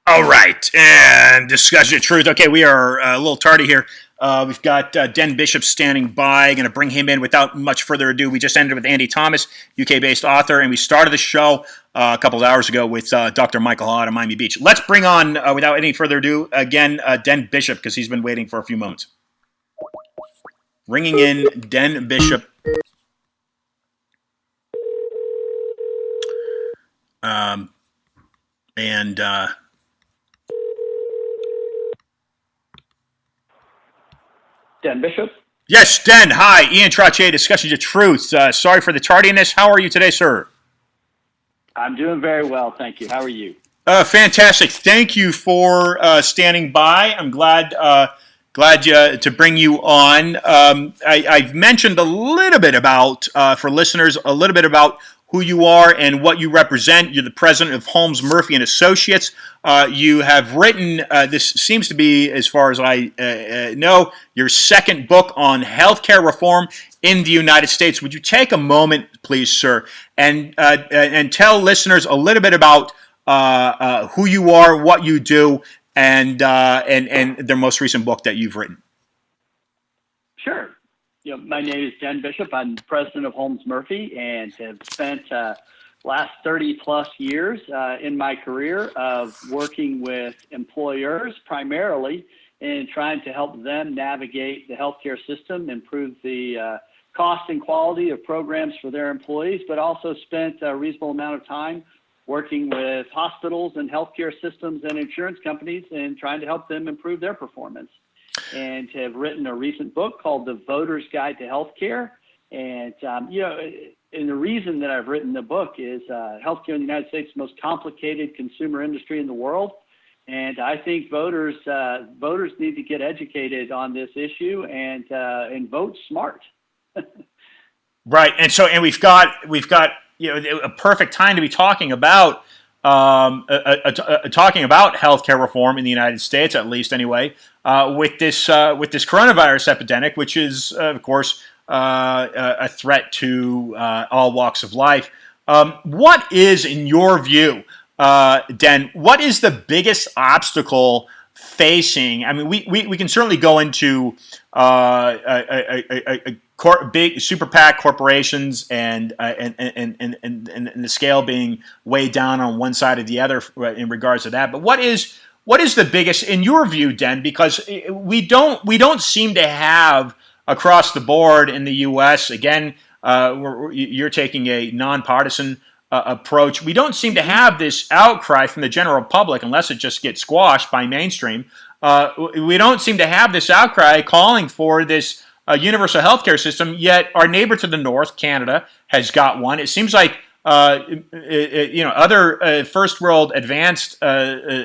All right, and discussion of truth. Okay, we are a little tardy here. We've got Den Bishop standing by. Going to bring him in without much further ado. We just ended with Andy Thomas, UK-based author, and we started the show a couple of hours ago with Dr. Michael Hall out of Miami Beach. Let's bring on, without any further ado, again, Den Bishop, because he's been waiting for a few moments. Ringing in Den Bishop. Den Bishop? Yes, Den. Hi, Ian Trottier, Discussions of Truth. Sorry for the tardiness. How are you today, sir? I'm doing very well, thank you. How are you? Fantastic. Thank you for standing by. I'm glad to bring you on. I've mentioned a little bit about, for listeners, a little bit about who you are and what you represent. You're the president of Holmes Murphy Associates. You have written, this seems to be, as far as I know, your second book on healthcare reform in the United States. Would you take a moment, please, sir, and tell listeners a little bit about who you are, what you do, and their most recent book that you've written? Sure. My name is Den Bishop. I'm president of Holmes Murphy and have spent last 30 plus years in my career of working with employers primarily in trying to help them navigate the healthcare system, improve the cost and quality of programs for their employees, but also spent a reasonable amount of time working with hospitals and healthcare systems and insurance companies and trying to help them improve their performance. And have written a recent book called The Voter's Guide to Healthcare. And, and the reason that I've written the book is healthcare in the United States is the most complicated consumer industry in the world. And I think voters need to get educated on this issue and vote smart. Right. And we've got a perfect time to be talking about healthcare reform in the United States, at least anyway, with this coronavirus epidemic, which is of course a threat to all walks of life. What is, in your view, Den? What is the biggest obstacle facing? I mean, we can certainly go into big super PAC corporations and the scale being way down on one side or the other in regards to that. But what is the biggest, in your view, Den? Because we don't seem to have across the board in the U.S. Again, you're taking a nonpartisan approach. We don't seem to have this outcry from the general public unless it just gets squashed by mainstream. We don't seem to have this outcry calling for this universal healthcare system, yet our neighbor to the north, Canada, has got one. It seems like other first world advanced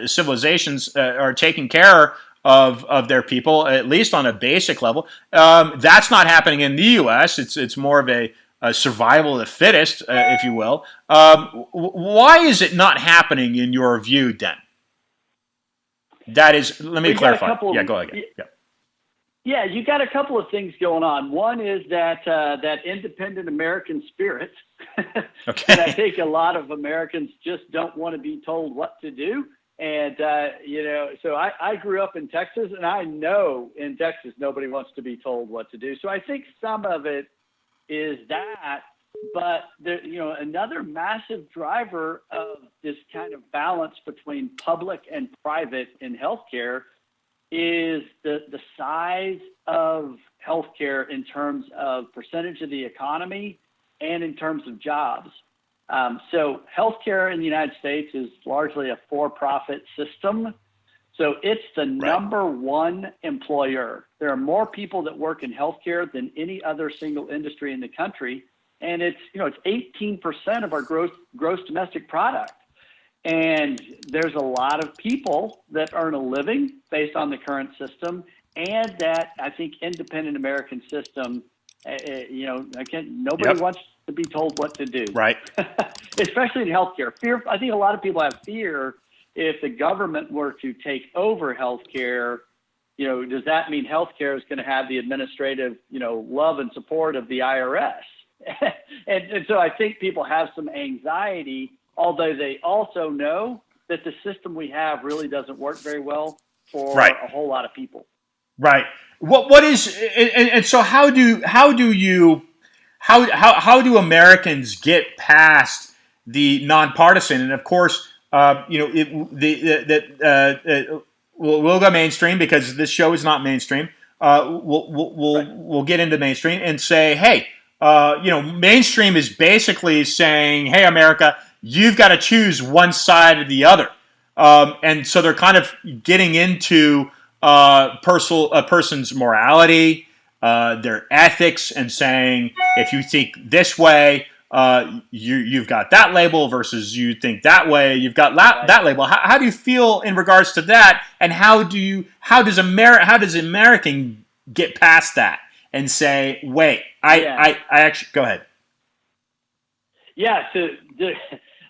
civilizations are taking care of their people, at least on a basic level. That's not happening in the U.S. It's more of a survival of the fittest, if you will. Why is it not happening in your view, Den? That is, let me clarify. Yeah, go ahead. Yeah. Yeah, you got a couple of things going on. One is that independent American spirit. Okay. And I think a lot of Americans just don't want to be told what to do. And, so I grew up in Texas, and I know in Texas nobody wants to be told what to do. So I think some of it is that. But another massive driver of this kind of balance between public and private in healthcare is the size of healthcare in terms of percentage of the economy and in terms of jobs. So healthcare in the United States is largely a for-profit system. So it's the Right. number one employer. There are more people that work in healthcare than any other single industry in the country. And it's 18% of our gross domestic product. And there's a lot of people that earn a living based on the current system, and that I think independent American system, nobody Yep. wants to be told what to do, Right. especially in healthcare. I think a lot of people have fear if the government were to take over healthcare. Does that mean healthcare is going to have the administrative, love and support of the IRS? and so I think people have some anxiety, although they also know that the system we have really doesn't work very well for Right. a whole lot of people. Right. What is and so how do Americans get past the nonpartisan? And of course, we'll go mainstream because this show is not mainstream. We'll get into mainstream and say, hey, mainstream is basically saying, hey, America, you've got to choose one side or the other. And so they're kind of getting into a person's morality, their ethics, and saying, if you think this way, you've got that label versus you think that way, you've got that label. How do you feel in regards to that? And how does American get past that and say, wait, I actually, go ahead. Yeah,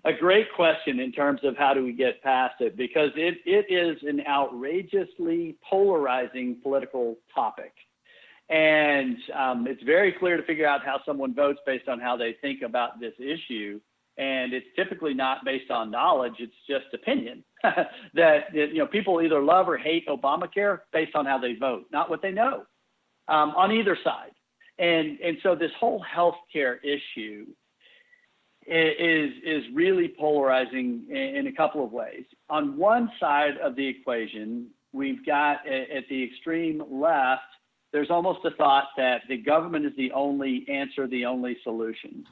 a great question in terms of how do we get past it, because it is an outrageously polarizing political topic. And it's very clear to figure out how someone votes based on how they think about this issue. And it's typically not based on knowledge, it's just opinion. that people either love or hate Obamacare based on how they vote, not what they know, on either side. And so this whole healthcare issue is really polarizing in a couple of ways. On one side of the equation, we've got at the extreme left, there's almost a thought that the government is the only answer, the only solution.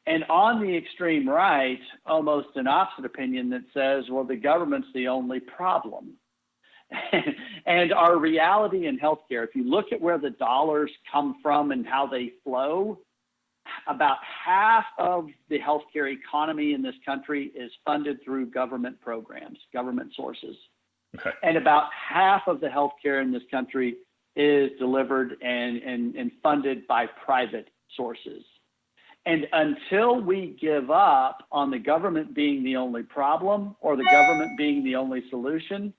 And on the extreme right, almost an opposite opinion that says, well, the government's the only problem. And our reality in healthcare, if you look at where the dollars come from and how they flow, about half of the healthcare economy in this country is funded through government programs, government sources. Okay. And about half of the healthcare in this country is delivered and funded by private sources. And until we give up on the government being the only problem or the government being the only solution,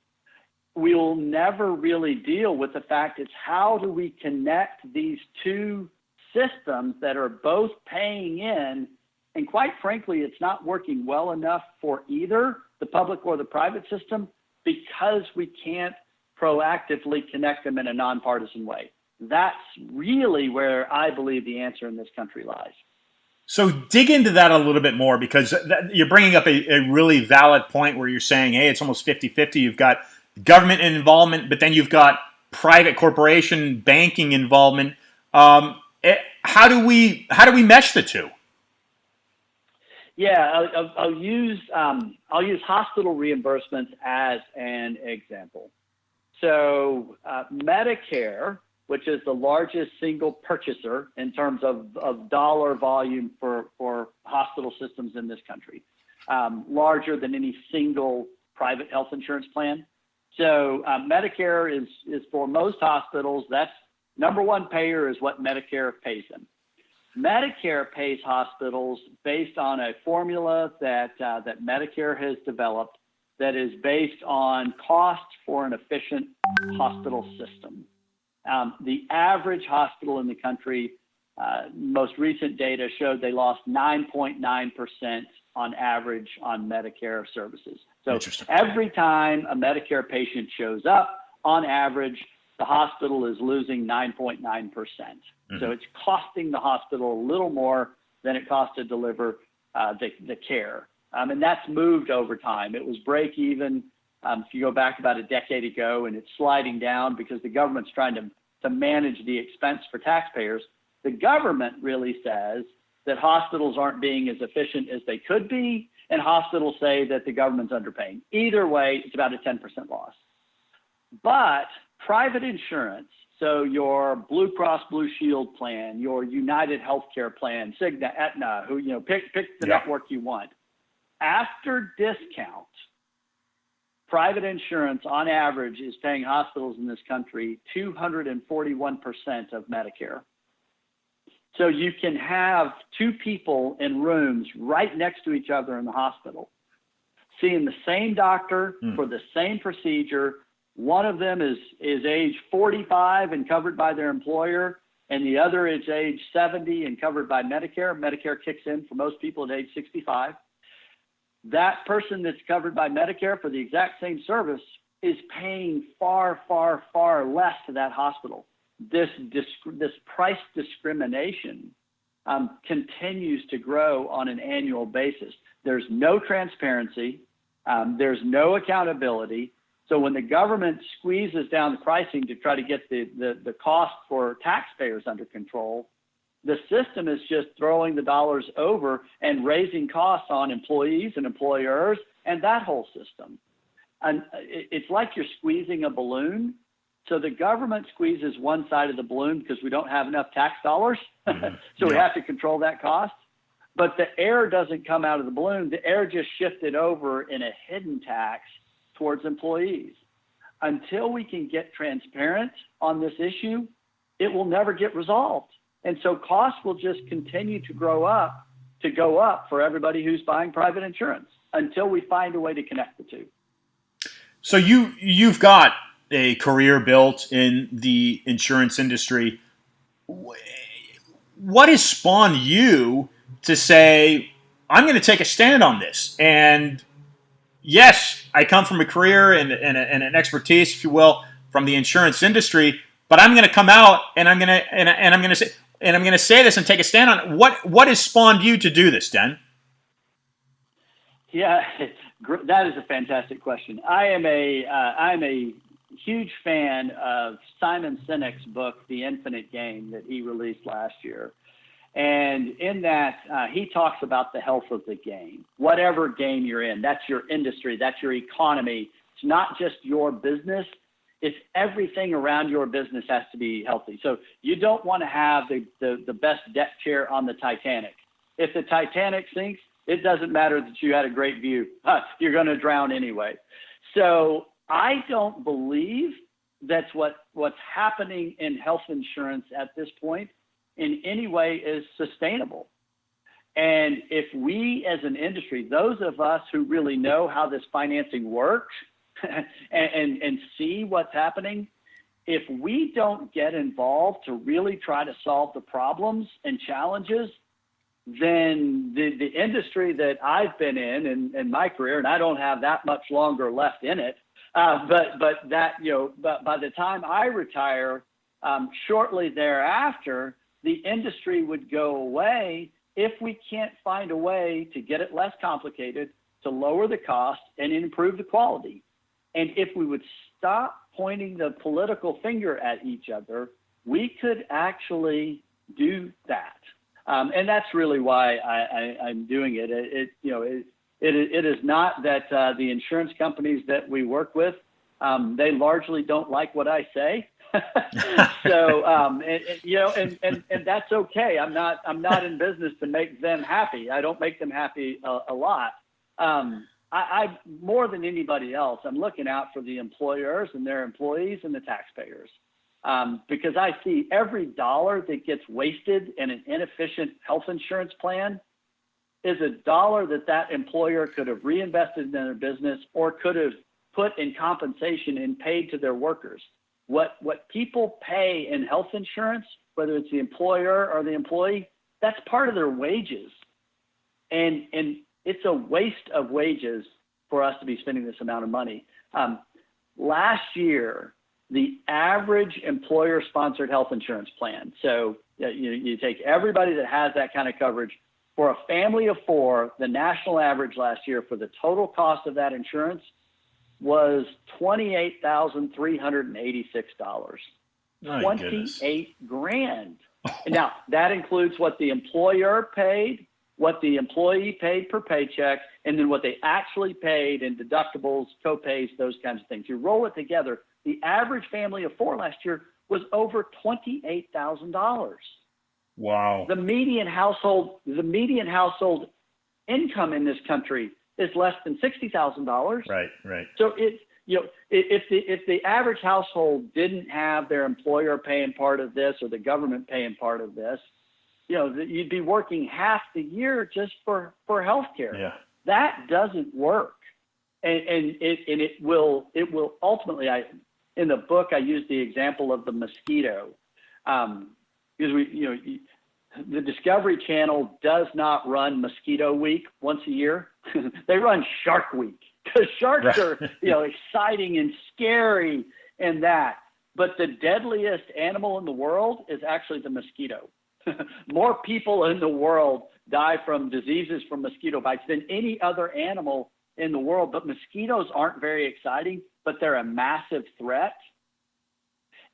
we will never really deal with the fact it's how do we connect these two systems that are both paying in, and quite frankly, it's not working well enough for either the public or the private system because we can't proactively connect them in a nonpartisan way. That's really where I believe the answer in this country lies. So dig into that a little bit more, because you're bringing up a really valid point where you're saying, hey, it's almost 50-50. You've got government involvement, but then you've got private corporation banking involvement. How do we mesh the two? Yeah, I'll use hospital reimbursements as an example. So Medicare, which is the largest single purchaser in terms of dollar volume for hospital systems in this country, larger than any single private health insurance plan. So Medicare is for most hospitals, that's number one payer is what Medicare pays them. Medicare pays hospitals based on a formula that Medicare has developed that is based on cost for an efficient hospital system. The average hospital in the country, most recent data showed they lost 9.9% on average on Medicare services. So every time a Medicare patient shows up, on average, the hospital is losing 9.9%. Mm-hmm. So it's costing the hospital a little more than it costs to deliver the care. And that's moved over time. It was break even if you go back about a decade ago, and it's sliding down because the government's trying to manage the expense for taxpayers. The government really says that hospitals aren't being as efficient as they could be, and hospitals say that the government's underpaying. Either way, it's about a 10% loss. But private insurance, so your Blue Cross Blue Shield plan, your United Healthcare plan, Cigna, Aetna, pick the network you want. After discount, private insurance on average is paying hospitals in this country 241% of Medicare. So you can have two people in rooms right next to each other in the hospital, seeing the same doctor for the same procedure. One of them is age 45 and covered by their employer, and the other is age 70 and covered by Medicare. Medicare kicks in for most people at age 65. That person that's covered by Medicare for the exact same service is paying far, far, far less to that hospital. This price discrimination continues to grow on an annual basis. There's no transparency. There's no accountability. So when the government squeezes down the pricing to try to get the cost for taxpayers under control, the system is just throwing the dollars over and raising costs on employees and employers and that whole system. And it's like you're squeezing a balloon. So the government squeezes one side of the balloon because we don't have enough tax dollars. So we have to control that cost. But the air doesn't come out of the balloon. The air just shifted over in a hidden tax towards employees. Until we can get transparent on this issue, it will never get resolved. And so costs will just continue to go up for everybody who's buying private insurance until we find a way to connect the two. So you've got a career built in the insurance industry. What has spawned you to say, I'm going to take a stand on this? And yes, I come from a career and an expertise, if you will, from the insurance industry, but I'm going to come out and I'm going to say this and take a stand on it. What has spawned you to do this, Den? Yeah, that is a fantastic question. I'm a huge fan of Simon Sinek's book, The Infinite Game, that he released last year. And in that, he talks about the health of the game. Whatever game you're in, that's your industry, that's your economy. It's not just your business. It's everything around your business has to be healthy. So you don't want to have the best deck chair on the Titanic. If the Titanic sinks, it doesn't matter that you had a great view. You're going to drown anyway. So I don't believe that's what's happening in health insurance at this point in any way is sustainable. And if we as an industry, those of us who really know how this financing works and see what's happening, if we don't get involved to really try to solve the problems and challenges, then the industry that I've been in my career, and I don't have that much longer left in it, but by the time I retire, shortly thereafter, the industry would go away if we can't find a way to get it less complicated, to lower the cost and improve the quality. And if we would stop pointing the political finger at each other, we could actually do that. And that's really why I'm doing it. It is not that the insurance companies that we work with, they largely don't like what I say. So and that's okay. I'm not in business to make them happy. I don't make them happy a lot. I more than anybody else, I'm looking out for the employers and their employees and the taxpayers, because I see every dollar that gets wasted in an inefficient health insurance plan is a dollar that employer could have reinvested in their business or could have put in compensation and paid to their workers. What people pay in health insurance, whether it's the employer or the employee, that's part of their wages. And it's a waste of wages for us to be spending this amount of money. Last year, the average employer-sponsored health insurance plan, so you take everybody that has that kind of coverage, for a family of four, the national average last year for the total cost of that insurance was $28,386. $28,000. Now, that includes what the employer paid, what the employee paid per paycheck, and then what they actually paid in deductibles, co-pays, those kinds of things. You roll it together, the average family of four last year was over $28,000. Wow. The median household income in this country is less than $60,000. Right, right. So if the average household didn't have their employer paying part of this or the government paying part of this, you'd be working half the year just for health care. Yeah. That doesn't work. And it will ultimately, in the book, I use the example of the mosquito. Because the Discovery Channel does not run Mosquito Week once a year. They run Shark Week because sharks are, exciting and scary and that. But the deadliest animal in the world is actually the mosquito. More people in the world die from diseases from mosquito bites than any other animal in the world. But mosquitoes aren't very exciting, but they're a massive threat.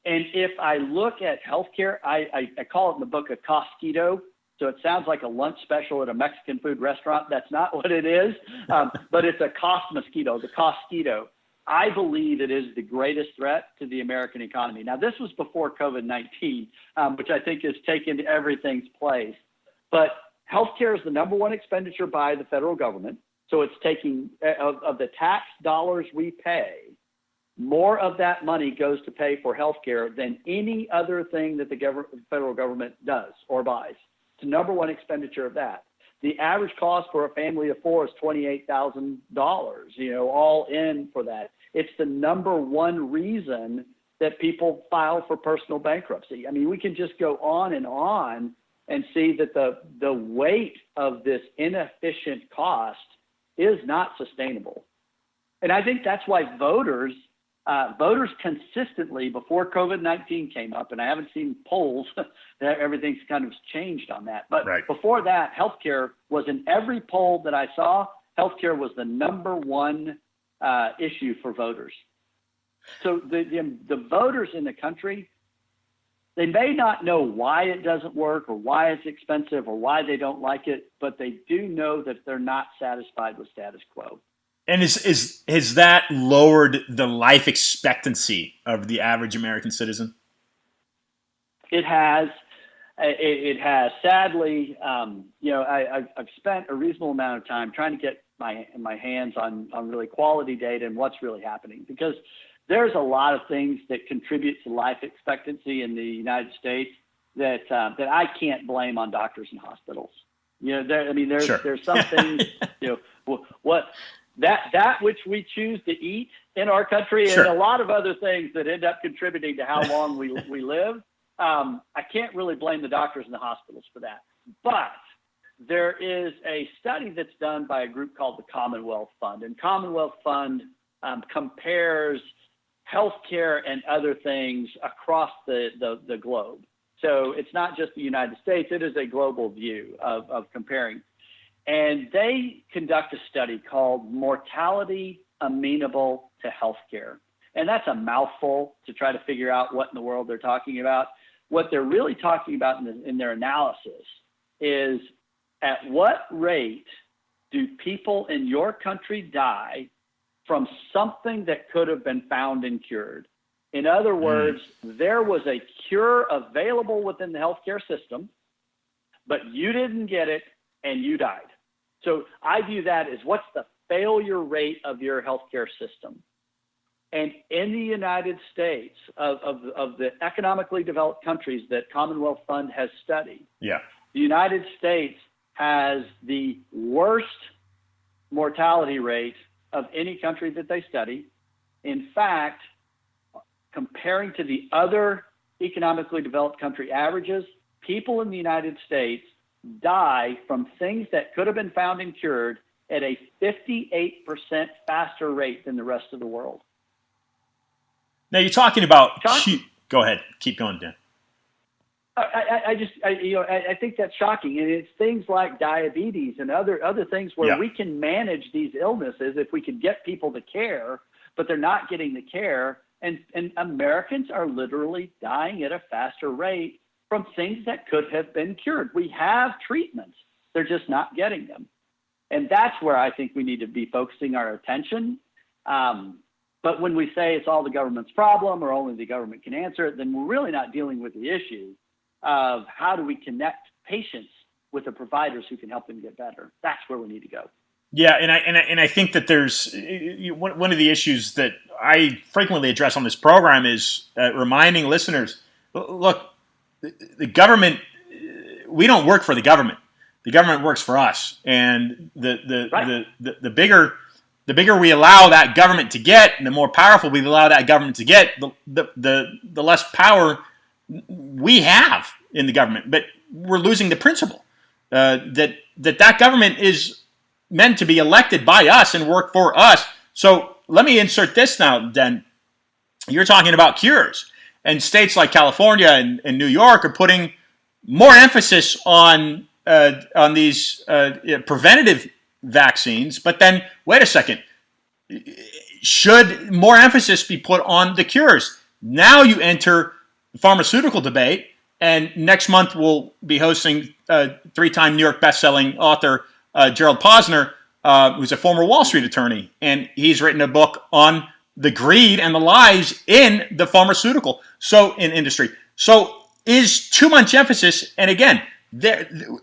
And if I look at healthcare, I call it in the book a cosquito. So it sounds like a lunch special at a Mexican food restaurant. That's not what it is, but it's a cost mosquito, the cosquito. I believe it is the greatest threat to the American economy. Now, this was before COVID-19, which I think has taken everything's place. But healthcare is the number one expenditure by the federal government. So it's taking of the tax dollars we pay, more of that money goes to pay for healthcare than any other thing that the federal government does or buys. It's the number one expenditure of that. The average cost for a family of four is $28,000, all in for that. It's the number one reason that people file for personal bankruptcy. I mean, we can just go on and see that the weight of this inefficient cost is not sustainable. And I think that's why voters consistently, before COVID-19 came up, and I haven't seen polls, everything's kind of changed on that. But right. Before that, healthcare was in every poll that I saw, healthcare was the number one issue for voters. So the voters in the country, they may not know why it doesn't work or why it's expensive or why they don't like it, but they do know that they're not satisfied with status quo. And has that lowered the life expectancy of the average American citizen? It has. It has. Sadly, I've spent a reasonable amount of time trying to get my hands on really quality data and what's really happening, because there's a lot of things that contribute to life expectancy in the United States that I can't blame on doctors and hospitals. There's some things. That which we choose to eat in our country, Sure. and a lot of other things that end up contributing to how long we live. I can't really blame the doctors and the hospitals for that. But there is a study that's done by a group called the Commonwealth Fund. And Commonwealth Fund compares healthcare and other things across the globe. So it's not just the United States, it is a global view of comparing. And they conduct a study called Mortality Amenable to Healthcare. And that's a mouthful to try to figure out what in the world they're talking about. What they're really talking about in their analysis is, at what rate do people in your country die from something that could have been found and cured? In other words, there was a cure available within the healthcare system, but you didn't get it and you died. So I view that as, what's the failure rate of your healthcare system? And in the United States, of the economically developed countries that Commonwealth Fund has studied, the United States has the worst mortality rate of any country that they study. In fact, comparing to the other economically developed country averages, people in the United States die from things that could have been found and cured at a 58% faster rate than the rest of the world. Now you're talking about. Go ahead. Keep going, Dan. I think that's shocking, and it's things like diabetes and other things where we can manage these illnesses if we can get people the care, but they're not getting the care, and Americans are literally dying at a faster rate from things that could have been cured. We have treatments They're just not getting them. And that's where I think we need to be focusing our attention. But when we say it's all the government's problem or only the government can answer it, then we're really not dealing with the issue of how do we connect patients with the providers who can help them get better. That's where we need to go. Yeah, and I think that there's one of the issues that I frequently address on this program is reminding listeners, look, the government, we don't work for the government. The government works for us, and the bigger we allow that government to get, and the more powerful we allow that government to get, the less power we have in the government. But we're losing the principle that government is meant to be elected by us and work for us. So let me insert this now, then. You're talking about cures, and states like California and New York are putting more emphasis on these preventative vaccines. But then, wait a second, should more emphasis be put on the cures? Now you enter the pharmaceutical debate, and next month we'll be hosting three-time New York best-selling author Gerald Posner, who's a former Wall Street attorney, and he's written a book on the greed and the lies in the pharmaceutical industry. So is too much emphasis, and again,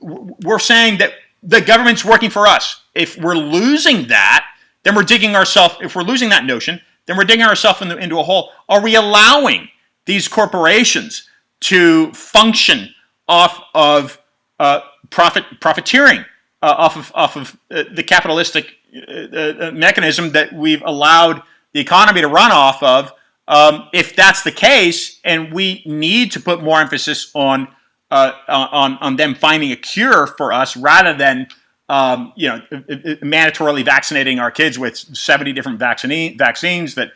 we're saying that the government's working for us. If we're losing that, then we're digging ourselves, if we're losing that notion, then we're digging ourselves into a hole. Are we allowing these corporations to function off of profiteering, off of the capitalistic mechanism that we've allowed the economy to run off of? If that's the case, and we need to put more emphasis on them finding a cure for us rather than mandatorily vaccinating our kids with 70 different vaccines that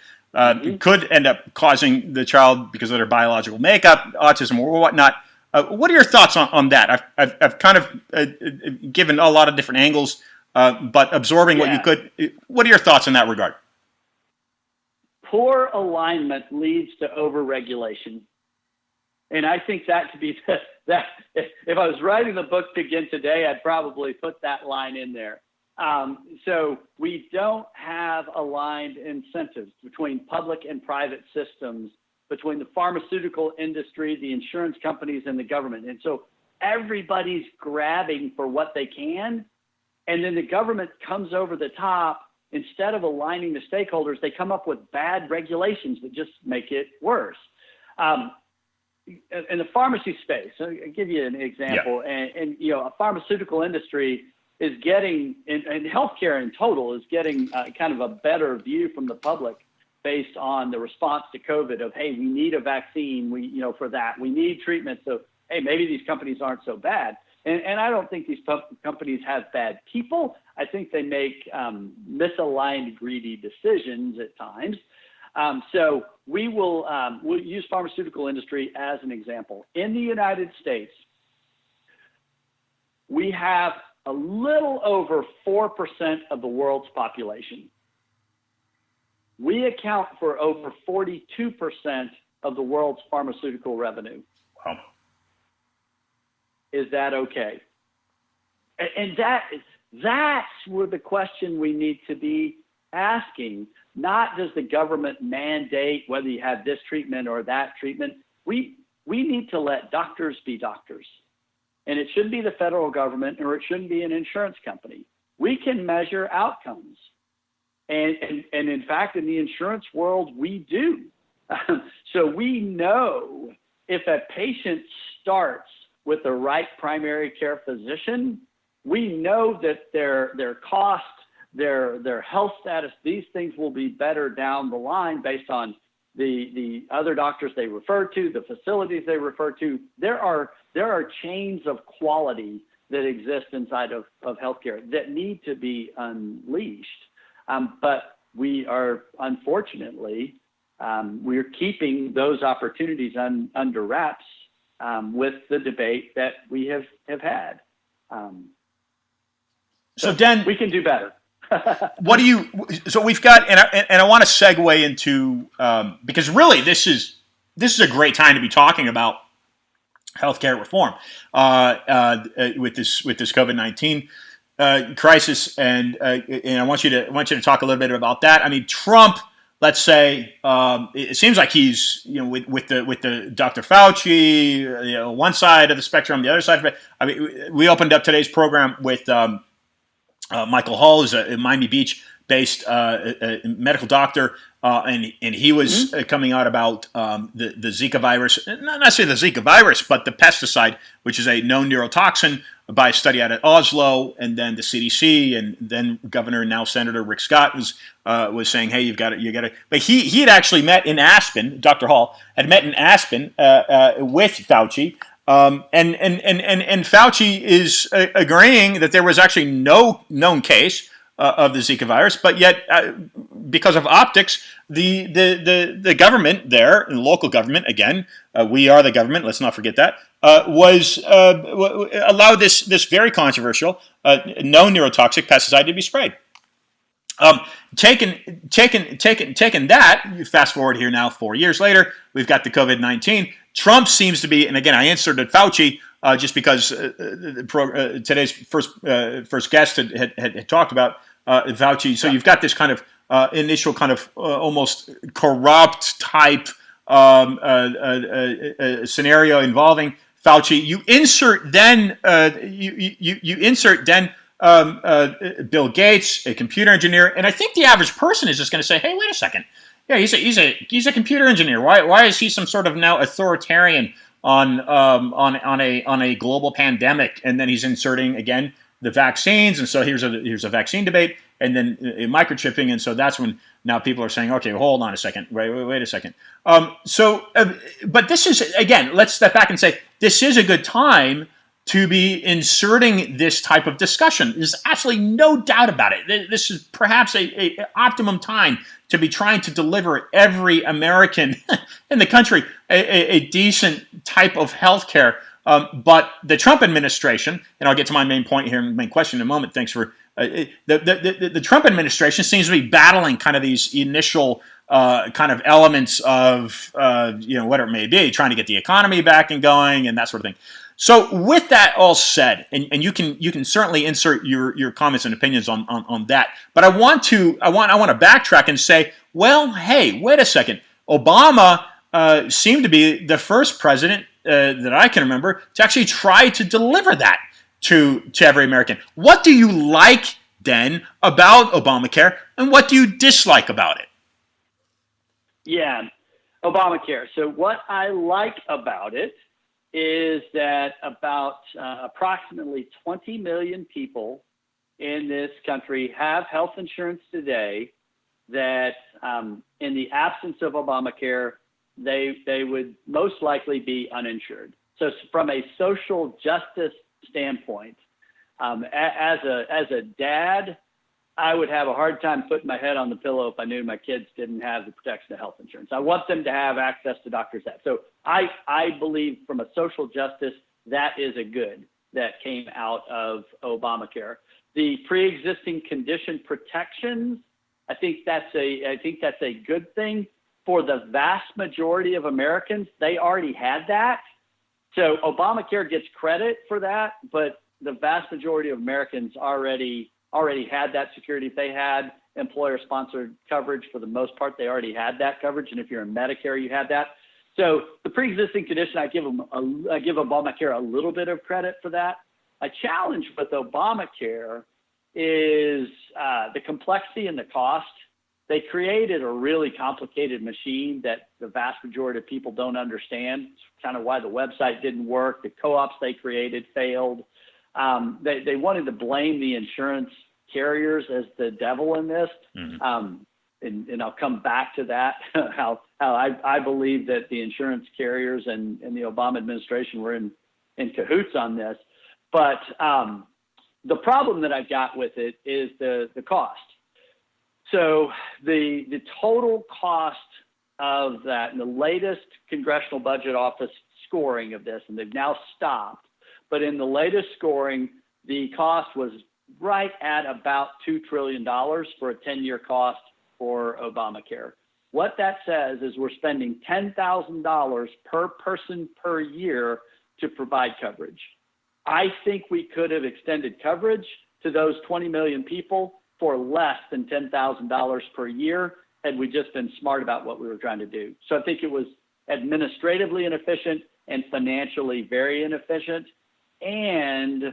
could end up causing the child, because of their biological makeup, autism or whatnot. What are your thoughts on that? I've kind of given a lot of different angles, but absorbing what you could. What are your thoughts in that regard? Poor alignment leads to overregulation. And I think that to be that if I was writing the book again today, I'd probably put that line in there. So we don't have aligned incentives between public and private systems, between the pharmaceutical industry, the insurance companies, and the government. And so everybody's grabbing for what they can, and then the government comes over the top. Instead of aligning the stakeholders, they come up with bad regulations that just make it worse. In the pharmacy space, I'll give you an example, and a pharmaceutical industry is getting, and healthcare in total is getting kind of a better view from the public based on the response to COVID of, hey, we need a vaccine, for that, we need treatment, so hey, maybe these companies aren't so bad. And I don't think these companies have bad people. I think they make misaligned, greedy decisions at times. So we'll use pharmaceutical industry as an example. In the United States, we have a little over 4% of the world's population. We account for over 42% of the world's pharmaceutical revenue. Wow. Is that okay? And that's where the question we need to be asking. Not does the government mandate whether you have this treatment or that treatment. We need to let doctors be doctors. And it shouldn't be the federal government, or it shouldn't be an insurance company. We can measure outcomes. And in fact, in the insurance world, we do. So we know if a patient starts with the right primary care physician, we know that their cost, their health status, these things will be better down the line based on the other doctors they refer to, the facilities they refer to. There are chains of quality that exist inside of healthcare that need to be unleashed. But we are, unfortunately, we're keeping those opportunities under wraps with the debate that we have had. So Dan, we can do better. So we've got, and I want to segue into, because really this is a great time to be talking about healthcare reform with this COVID-19 crisis, and I want you to talk a little bit about that. I mean, Trump. Let's say it seems like he's with the Dr. Fauci, one side of the spectrum, the other side of it. I mean, we opened up today's program with Michael Hall, who's a Miami Beach-based medical doctor, and he was coming out about the Zika virus, not necessarily the Zika virus, but the pesticide, which is a known neurotoxin by a study out at Oslo, and then the CDC, and then Governor and now Senator Rick Scott was saying, hey, you got to. But he had actually met in Aspen. Dr. Hall had met in Aspen with Fauci. And Fauci is agreeing that there was actually no known case of the Zika virus, but yet because of optics, the government there, the local government, again, we are the government. Let's not forget that was allowed this very controversial known neurotoxic pesticide to be sprayed. Taking that, you fast forward here now 4 years later, we've got the COVID-19. Trump seems to be, and again, I inserted Fauci just because today's first guest had talked about Fauci. So you've got this kind of initial kind of almost corrupt type scenario involving Fauci. You insert then Bill Gates, a computer engineer, and I think the average person is just going to say, "Hey, wait a second. Yeah, he's a computer engineer. Why is he some sort of now authoritarian on a global pandemic?" And then he's inserting again the vaccines, and so here's a vaccine debate, and then microchipping, and so that's when now people are saying, "Okay, hold on a second, wait a second." But this is again, let's step back and say this is a good time to be inserting this type of discussion. There's absolutely no doubt about it. This is perhaps a optimum time to be trying to deliver every American in the country a decent type of health care. But the Trump administration, and I'll get to my main point here, main question in a moment. Thanks for the Trump administration seems to be battling kind of these initial kind of elements of whatever it may be, trying to get the economy back and going and that sort of thing. So with that all said, and you can certainly insert your comments and opinions on that, but I want to backtrack and say, well, hey, wait a second. Obama seemed to be the first president that I can remember to actually try to deliver that to every American. What do you like, then, about Obamacare, and what do you dislike about it? Yeah, Obamacare. So what I like about it is that about approximately 20 million people in this country have health insurance today that in the absence of Obamacare, they would most likely be uninsured. So from a social justice standpoint, as a dad, I would have a hard time putting my head on the pillow if I knew my kids didn't have the protection of health insurance. I want them to have access to doctors. So I believe from a social justice, that is a good that came out of Obamacare. The pre-existing condition protections, I think that's a good thing for the vast majority of Americans. They already had that. So Obamacare gets credit for that, but the vast majority of Americans already had that security. If they had employer-sponsored coverage, for the most part, they already had that coverage. And if you're in Medicare, you had that. So the pre-existing condition, I give Obamacare a little bit of credit for that. A challenge with Obamacare is the complexity and the cost. They created a really complicated machine that the vast majority of people don't understand. It's kind of why the website didn't work. The co-ops they created failed. They wanted to blame the insurance carriers as the devil in this. Mm-hmm. And I'll come back to that, how I believe that the insurance carriers and the Obama administration were in cahoots on this. But the problem that I've got with it is the cost. So the total cost of that, and the latest Congressional Budget Office scoring of this, and they've now stopped, but in the latest scoring, the cost was right at about $2 trillion for a 10-year cost for Obamacare. What that says is we're spending $10,000 per person per year to provide coverage. I think we could have extended coverage to those 20 million people for less than $10,000 per year had we just been smart about what we were trying to do. So I think it was administratively inefficient and financially very inefficient. And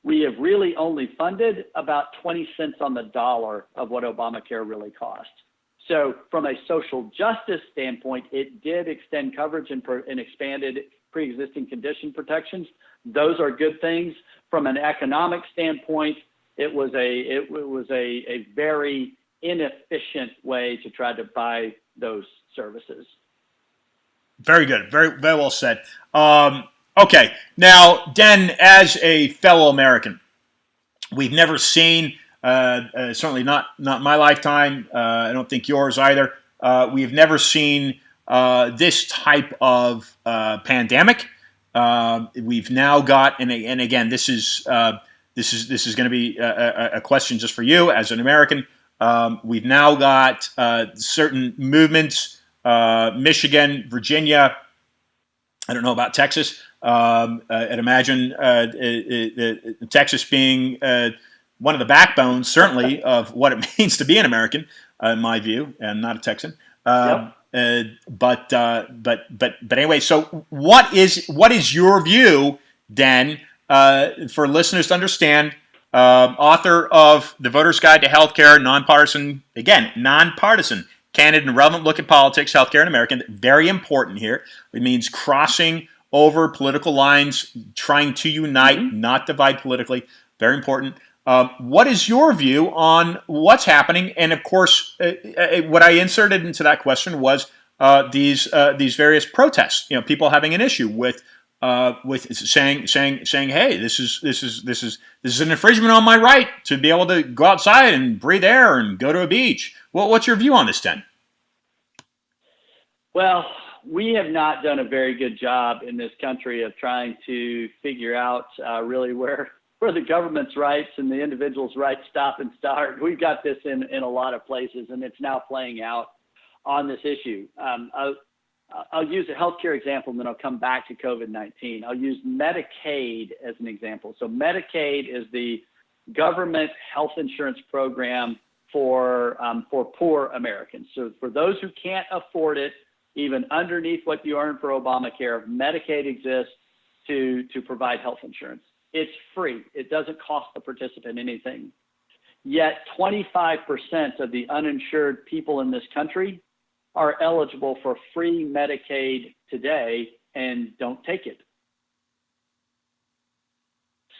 we have really only funded about 20 cents on the dollar of what Obamacare really cost. So from a social justice standpoint, it did extend coverage and expanded pre-existing condition protections. Those are good things. From an economic standpoint, it was a very inefficient way to try to buy those services. Very good. Very well said. Okay. Now, Den, as a fellow American, we've never seen, certainly not my lifetime, I don't think yours either, we've never seen this type of pandemic. We've now got, and again, this is going to be a question just for you as an American. We've now got certain movements, Michigan, Virginia. I don't know about Texas. I'd imagine Texas being one of the backbones, certainly, of what it means to be an American, in my view, and not a Texan. Yep. But anyway, so what is your view, Dan, for listeners to understand? Author of The Voter's Guide to Healthcare, nonpartisan, candid and relevant look at politics, healthcare, and American. Very important here. It means crossing over political lines, trying to unite, not divide politically. Very important. What is your view on what's happening? And of course, what I inserted into that question was these various protests. You know, people having an issue with saying, hey, this is an infringement on my right to be able to go outside and breathe air and go to a beach. Well, what's your view on this, Den? Well, we have not done a very good job in this country of trying to figure out really where the government's rights and the individual's rights stop and start. We've got this in a lot of places, and it's now playing out on this issue. I'll use a healthcare example, and then I'll come back to COVID-19. I'll use Medicaid as an example. So Medicaid is the government health insurance program for poor Americans. So for those who can't afford it, even underneath what you earn for Obamacare, Medicaid exists to provide health insurance. It's free. It doesn't cost the participant anything. Yet 25% of the uninsured people in this country are eligible for free Medicaid today and don't take it.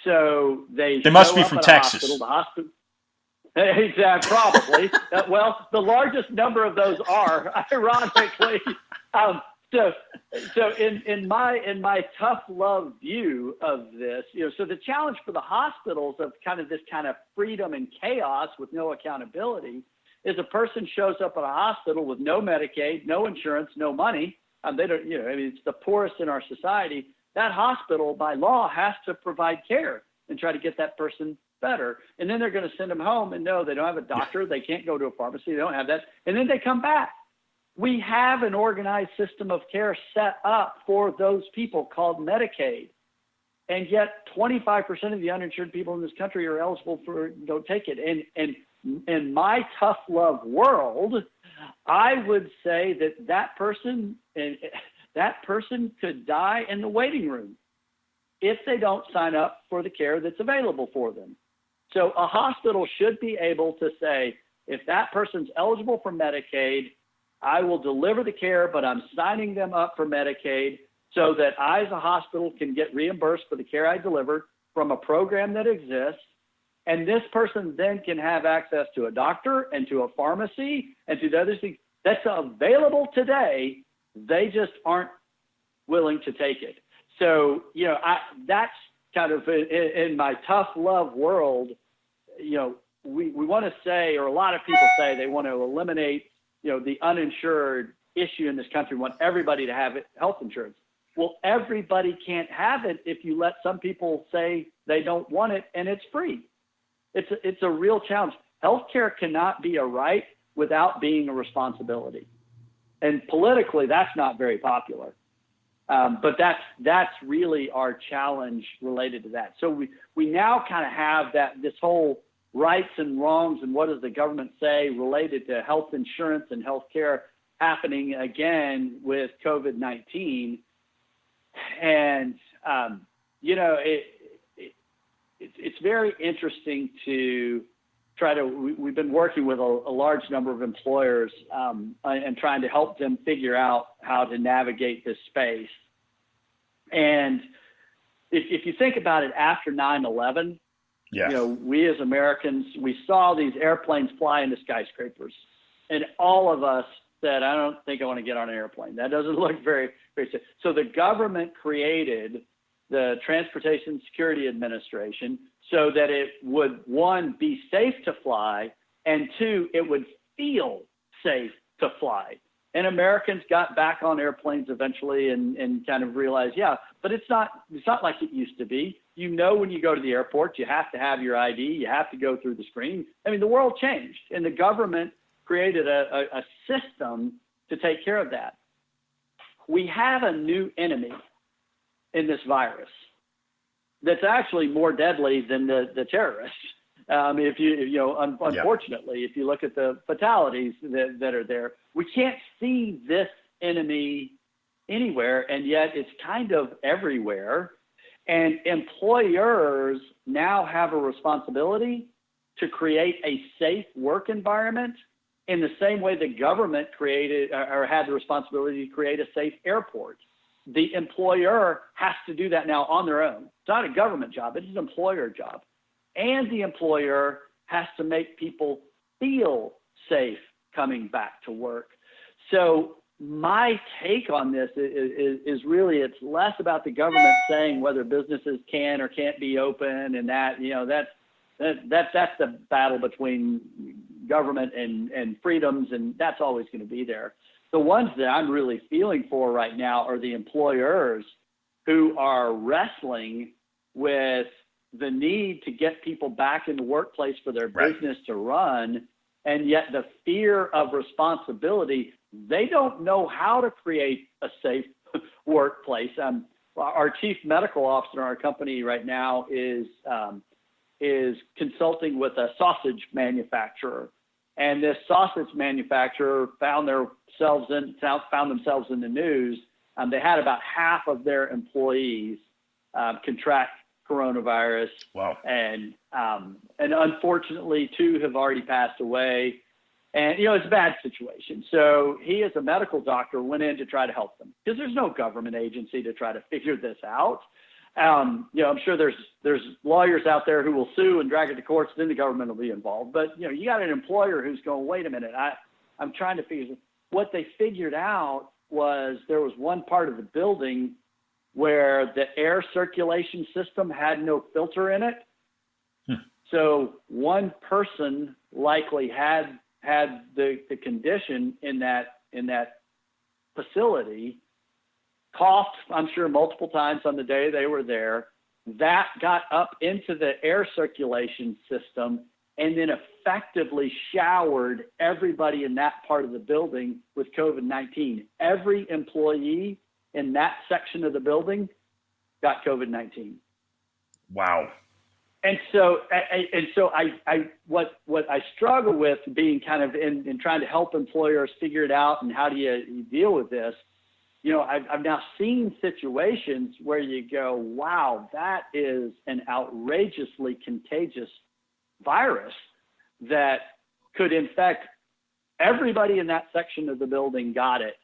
So they must be from Texas. The hospital. Exactly, probably. Well, the largest number of those are, ironically. So in my tough love view of this, so the challenge for the hospitals of this kind of freedom and chaos with no accountability is a person shows up at a hospital with no Medicaid, no insurance, no money. They don't, it's the poorest in our society. That hospital, by law, has to provide care and try to get that person better. And then they're going to send them home and no, they don't have a doctor. They can't go to a pharmacy. They don't have that. And then they come back. We have an organized system of care set up for those people called Medicaid. And yet 25% of the uninsured people in this country are eligible for, don't take it. And in my tough love world, I would say that person could die in the waiting room if they don't sign up for the care that's available for them. So a hospital should be able to say, if that person's eligible for Medicaid, I will deliver the care, but I'm signing them up for Medicaid so that I, as a hospital, can get reimbursed for the care I delivered from a program that exists. And this person then can have access to a doctor and to a pharmacy and to the other things that's available today. They just aren't willing to take it. So, that's kind of in my tough love world, we want to say, or a lot of people say they want to eliminate, the uninsured issue in this country, want everybody to have health insurance. Well, everybody can't have it if you let some people say they don't want it and it's free. It's a real challenge. Healthcare cannot be a right without being a responsibility. And politically, that's not very popular. But that's really our challenge related to that. So we now kind of have this whole rights and wrongs and what does the government say related to health insurance and health care happening again with COVID-19. And, it's very interesting to we've been working with a large number of employers and trying to help them figure out how to navigate this space. And if you think about it, after 9/11, we as Americans, we saw these airplanes fly into skyscrapers, and all of us said, I don't think I want to get on an airplane. That doesn't look very, very safe. So the government created the Transportation Security Administration so that it would, one, be safe to fly, and two, it would feel safe to fly. And Americans got back on airplanes eventually and kind of realized, but it's not like it used to be. When you go to the airport, you have to have your ID, you have to go through the screen. I mean, the world changed, and the government created a system to take care of that. We have a new enemy in this virus that's actually more deadly than the terrorists. Unfortunately, if you look at the fatalities that are there, we can't see this enemy anywhere, and yet it's kind of everywhere. And employers now have a responsibility to create a safe work environment in the same way the government created or had the responsibility to create a safe airport. The employer has to do that now on their own. It's not a government job, it's an employer job. And the employer has to make people feel safe coming back to work. So my take on this is really, it's less about the government saying whether businesses can or can't be open, and that's the battle between government and freedoms, and that's always going to be there. The ones that I'm really feeling for right now are the employers who are wrestling with the need to get people back in the workplace for their business to run, and yet the fear of responsibility, they don't know how to create a safe workplace. Our chief medical officer in our company right now is consulting with a sausage manufacturer, and this sausage manufacturer found themselves in the news. They had about half of their employees contract coronavirus. Wow. And unfortunately, 2 have already passed away. And, it's a bad situation. So he, as a medical doctor, went in to try to help them because there's no government agency to try to figure this out. I'm sure there's lawyers out there who will sue and drag it to courts, then the government will be involved. But, you got an employer who's going, wait a minute, I'm trying to figure what they figured out was there was one part of the building where the air circulation system had no filter in it. So one person likely had the condition in that facility, coughed, I'm sure, multiple times on the day they were there. That got up into the air circulation system and then effectively showered everybody in that part of the building with COVID-19. Every employee in that section of the building got COVID-19. Wow. And so what I struggle with being kind of in trying to help employers figure it out and how do you deal with this, I've now seen situations where you go, wow, that is an outrageously contagious virus that could infect everybody in that section of the building. Got it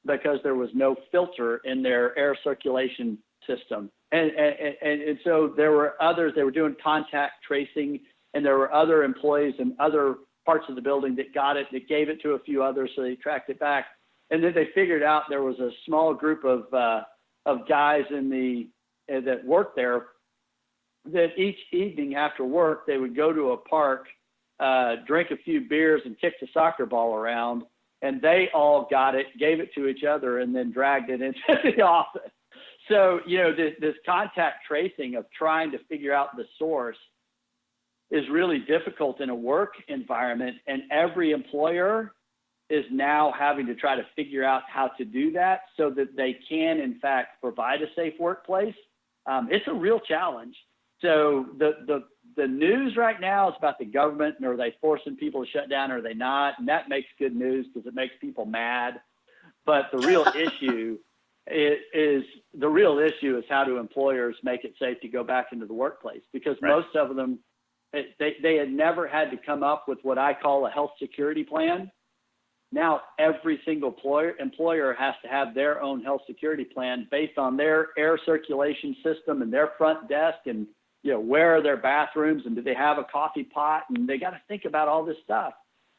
because there was no filter in their air circulation system. And so there were others, they were doing contact tracing, and there were other employees in other parts of the building that got it, that gave it to a few others, so they tracked it back. And then they figured out there was a small group of guys that worked there that each evening after work, they would go to a park, drink a few beers and kick the soccer ball around, and they all got it, gave it to each other, and then dragged it into the office. So, this contact tracing of trying to figure out the source is really difficult in a work environment, and every employer is now having to try to figure out how to do that so that they can, in fact, provide a safe workplace. It's a real challenge. So the news right now is about the government, and are they forcing people to shut down, or are they not? And that makes good news because it makes people mad. But the real issue is how do employers make it safe to go back into the workplace? Because most of them, they had never had to come up with what I call a health security plan. Now every single employer has to have their own health security plan based on their air circulation system and their front desk, and where are their bathrooms, and do they have a coffee pot, and they got to think about all this stuff.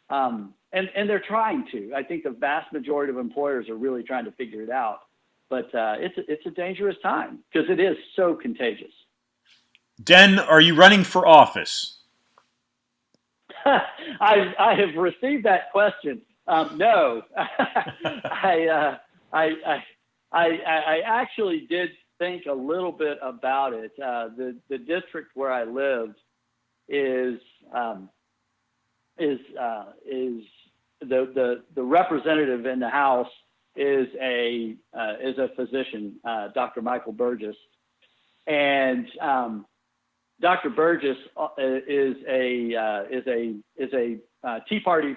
And they're trying to. I think the vast majority of employers are really trying to figure it out. But it's a dangerous time because it is so contagious. Den, are you running for office? I have received that question. No, I actually did think a little bit about it. The district where I lived is the representative in the House is a physician, Dr. Michael Burgess, and Dr. Burgess is a Tea Party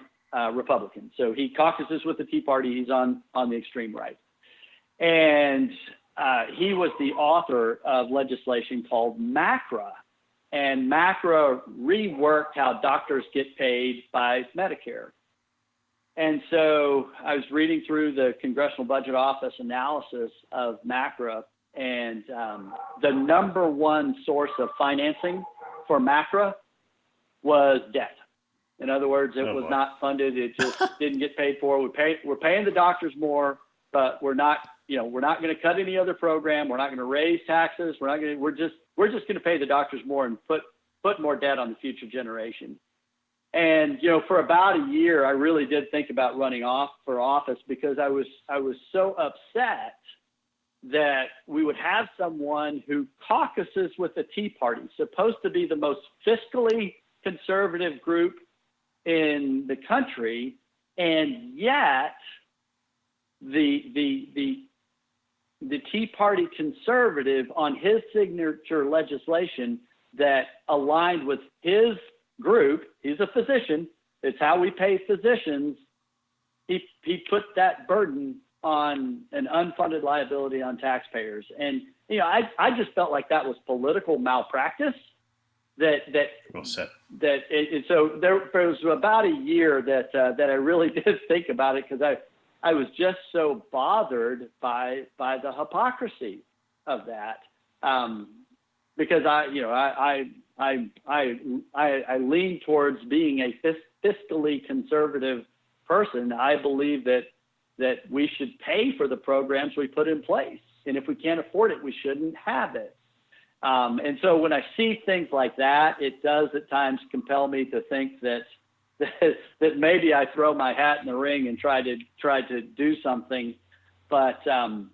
Republican. So he caucuses with the Tea Party. He's on the extreme right. And he was the author of legislation called MACRA. And MACRA reworked how doctors get paid by Medicare. And so I was reading through the Congressional Budget Office analysis of MACRA, and the number one source of financing for MACRA was debt. In other words, it was not funded. It just didn't get paid for. We're paying the doctors more, but we're not going to cut any other program. We're not going to raise taxes. We're just going to pay the doctors more and put more debt on the future generation. And for about a year, I really did think about running for office because I was so upset that we would have someone who caucuses with the Tea Party, supposed to be the most fiscally conservative group in the country, and yet the Tea Party conservative on his signature legislation that aligned with his group, he's a physician, it's how we pay physicians, he put that burden on an unfunded liability on taxpayers. And I just felt like that was political malpractice. Well said. So there was about a year that I really did think about it, because I was just so bothered by the hypocrisy of that, because I lean towards being a fiscally conservative person. I believe that we should pay for the programs we put in place, and if we can't afford it, we shouldn't have it. And so when I see things like that, it does at times compel me to think that maybe I throw my hat in the ring and try to do something. But I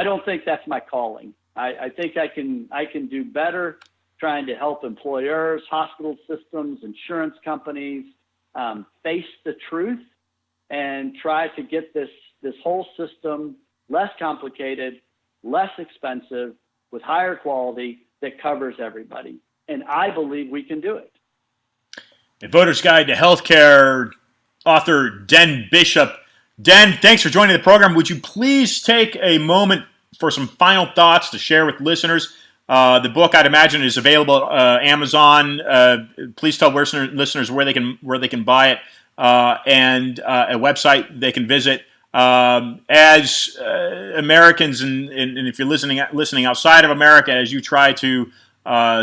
don't think that's my calling. I think I can do better trying to help employers, hospital systems, insurance companies face the truth and try to get this whole system less complicated, less expensive, with higher quality that covers everybody. And I believe we can do it. A Voter's Guide to Healthcare, author Den Bishop. Den, thanks for joining the program. Would you please take a moment for some final thoughts to share with listeners? The book, I'd imagine, is available at Amazon. Please tell listeners where they can buy it, and a website they can visit. As Americans, and if you're listening outside of America, as you try to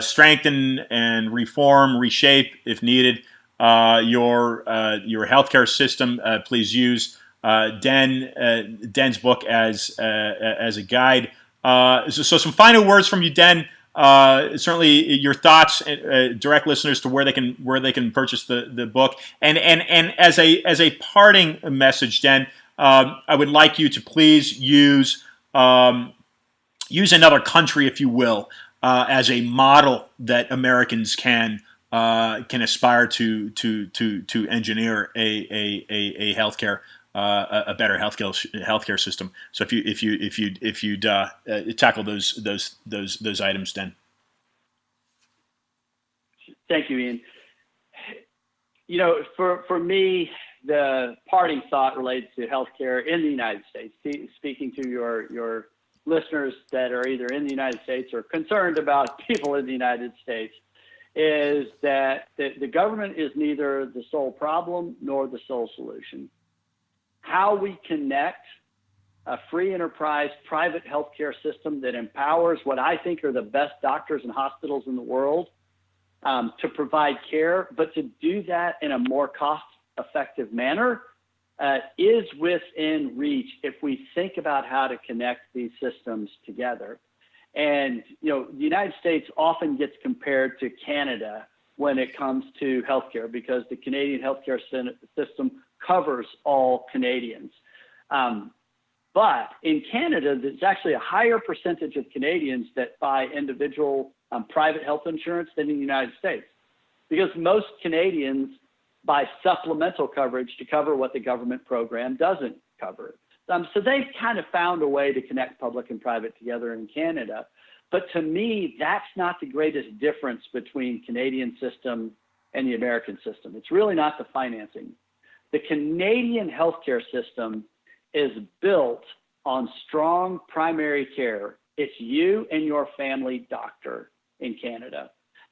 strengthen and reform, reshape, if needed, your healthcare system, please use Den's book as a guide. So some final words from you, Den. Certainly your thoughts, direct listeners to where they can purchase the book, and as a parting message, Den. I would like you to please use another country, if you will, as a model that Americans can can aspire to engineer a healthcare a better healthcare system. So if you'd tackle those items, then. Thank you, Ian. For me, the parting thought relates to healthcare in the United States. Speaking to your listeners that are either in the United States or concerned about people in the United States, is that the government is neither the sole problem nor the sole solution. How we connect a free enterprise private healthcare system that empowers what I think are the best doctors and hospitals in the world to provide care, but to do that in a more cost-effective manner is within reach if we think about how to connect these systems together. And, the United States often gets compared to Canada when it comes to healthcare because the Canadian healthcare system covers all Canadians. But in Canada, there's actually a higher percentage of Canadians that buy individual private health insurance than in the United States, because most Canadians buy supplemental coverage to cover what the government program doesn't cover. So they've kind of found a way to connect public and private together in Canada. But to me, that's not the greatest difference between Canadian system and the American system. It's really not the financing. The Canadian healthcare system is built on strong primary care. It's you and your family doctor in Canada.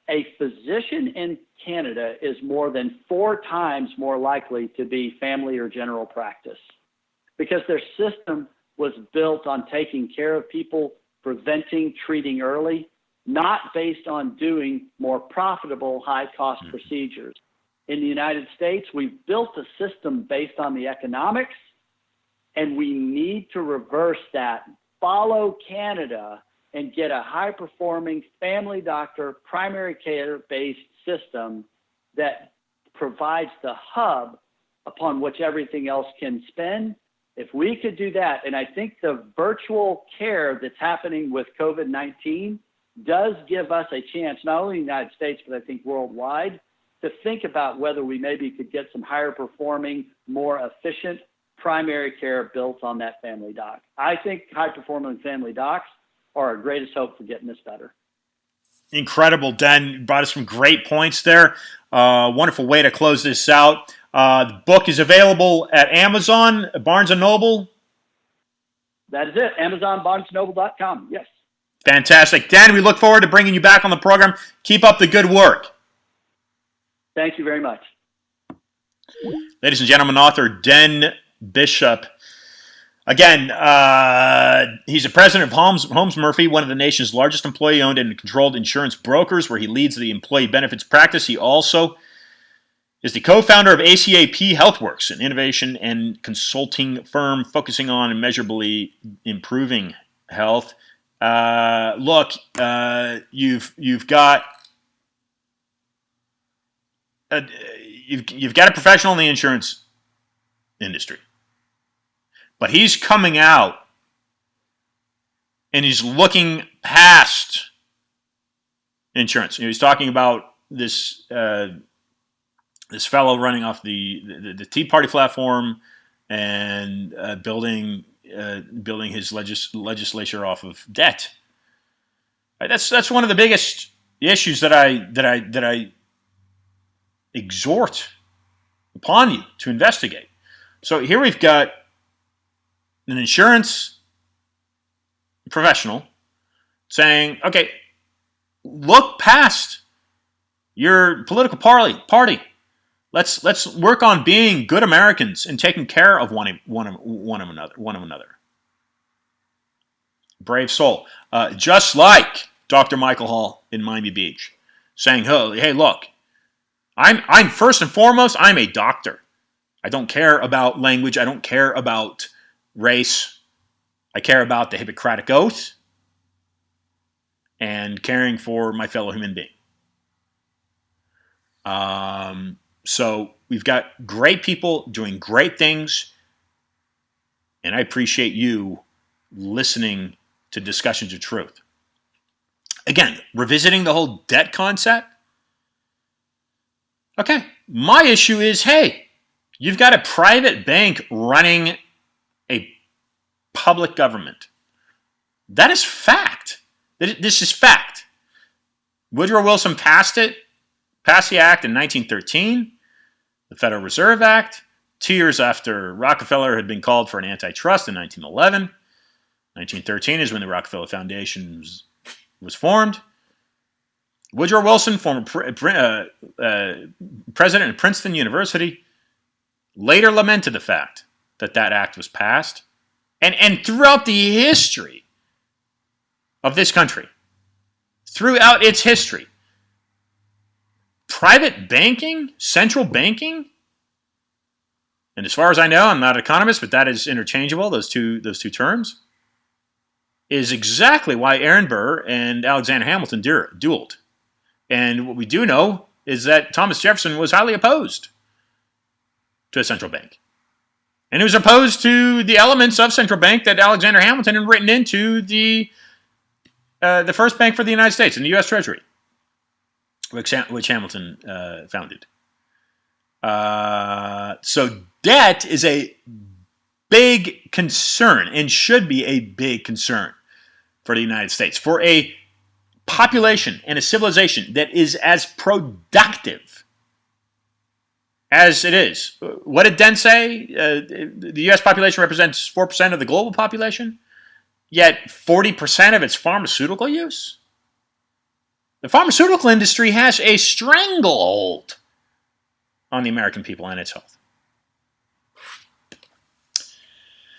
A physician in Canada is more than 4 times more likely to be family or general practice because their system was built on taking care of people, preventing, treating early, not based on doing more profitable, high-cost procedures. In the United States, we've built a system based on the economics, and we need to reverse that, follow Canada, and get a high-performing family doctor, primary care-based system that provides the hub upon which everything else can spend. If we could do that, and I think the virtual care that's happening with COVID-19 does give us a chance, not only in the United States, but I think worldwide, to think about whether we maybe could get some higher performing, more efficient primary care built on that family doc. I think high performing family docs are our greatest hope for getting this better. Incredible, Dan. You brought us some great points there. Wonderful way to close this out. The book is available at Amazon, Barnes & Noble. That is it. Amazon, BarnesandNoble.com. Yes. Fantastic. Dan, we look forward to bringing you back on the program. Keep up the good work. Thank you very much. Ladies and gentlemen, author Den Bishop. Again, he's the president of Holmes Murphy, one of the nation's largest employee-owned and controlled insurance brokers, where he leads the employee benefits practice. He also is the co-founder of ACAP Health, an innovation and consulting firm focusing on immeasurably improving health. Look, you've got a professional in the insurance industry, but he's coming out and he's looking past insurance. He's talking about this fellow running off the Tea Party platform and building his legislature off of debt. Right? That's one of the biggest issues that I exhort upon you to investigate. So here we've got an insurance professional saying, okay, look past your political party. Let's work on being good Americans and taking care of one of another. Brave soul. Just like Dr. Michael Hall in Miami Beach, saying, hey, look, I'm first and foremost, I'm a doctor. I don't care about language. I don't care about race. I care about the Hippocratic Oath and caring for my fellow human being. So we've got great people doing great things, and I appreciate you listening to Discussions of Truth. Again, revisiting the whole debt concept. Okay, my issue is, hey, you've got a private bank running a public government. That is fact. This is fact. Woodrow Wilson passed the act in 1913, the Federal Reserve Act, 2 years after Rockefeller had been called for an antitrust in 1911. 1913 is when the Rockefeller Foundation was formed. Woodrow Wilson, former president of Princeton University, later lamented the fact that act was passed. And throughout the history of this country, throughout its history, private banking, central banking, and as far as I know, I'm not an economist, but that is interchangeable, those two terms, is exactly why Aaron Burr and Alexander Hamilton dueled. And what we do know is that Thomas Jefferson was highly opposed to a central bank. And he was opposed to the elements of central bank that Alexander Hamilton had written into the first bank for the United States in the U.S. Treasury, which Hamilton founded. So debt is a big concern and should be a big concern for the United States, for a population and a civilization that is as productive as it is. What did Dent say? The U.S. population represents 4% of the global population, yet 40% of its pharmaceutical use. The pharmaceutical industry has a stranglehold on the American people and its health.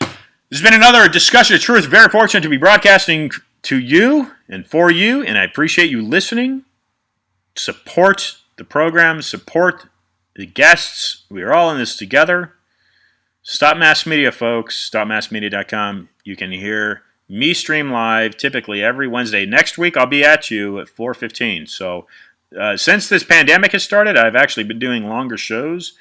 This has been another Discussion of Truth. Very fortunate to be broadcasting to you and for you, and I appreciate you listening. Support the program, support the guests. We are all in this together. Stop Mass Media, folks. StopMassMedia.com. You can hear me stream live typically every Wednesday. Next week, I'll be at you at 4:15. So since this pandemic has started, I've actually been doing longer shows.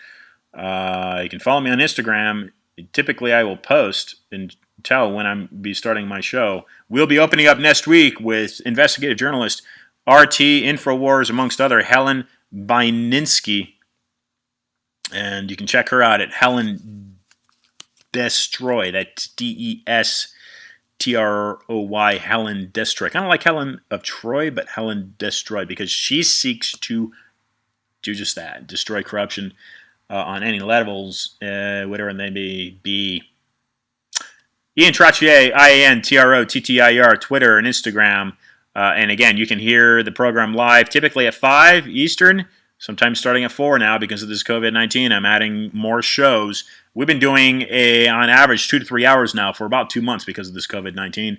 You can follow me on Instagram. Typically, I will post and tell when I'm be starting my show. We'll be opening up next week with investigative journalist RT, InfoWars, amongst other, Helen Bajninski. And you can check her out at Helen Destroy. That's Destroy, Helen Destroy. Kind of like Helen of Troy, but Helen Destroy, because she seeks to do just that, destroy corruption on any levels, whatever they may be. Ian Trottier, IANTROTTIER, Twitter and Instagram. And again, you can hear the program live, typically at 5 Eastern, sometimes starting at 4 now because of this COVID-19. I'm adding more shows. We've been doing on average 2 to 3 hours now for about 2 months because of this COVID-19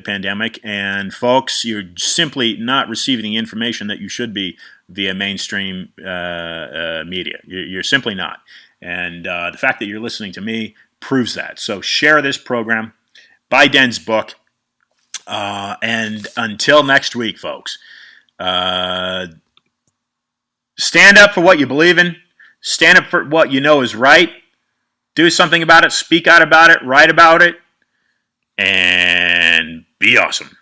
pandemic. And folks, you're simply not receiving the information that you should be via mainstream media. You're simply not. And the fact that you're listening to me proves that. So share this program, buy Den's book, and until next week, folks, stand up for what you believe in, stand up for what you know is right, do something about it, speak out about it, write about it, and be awesome.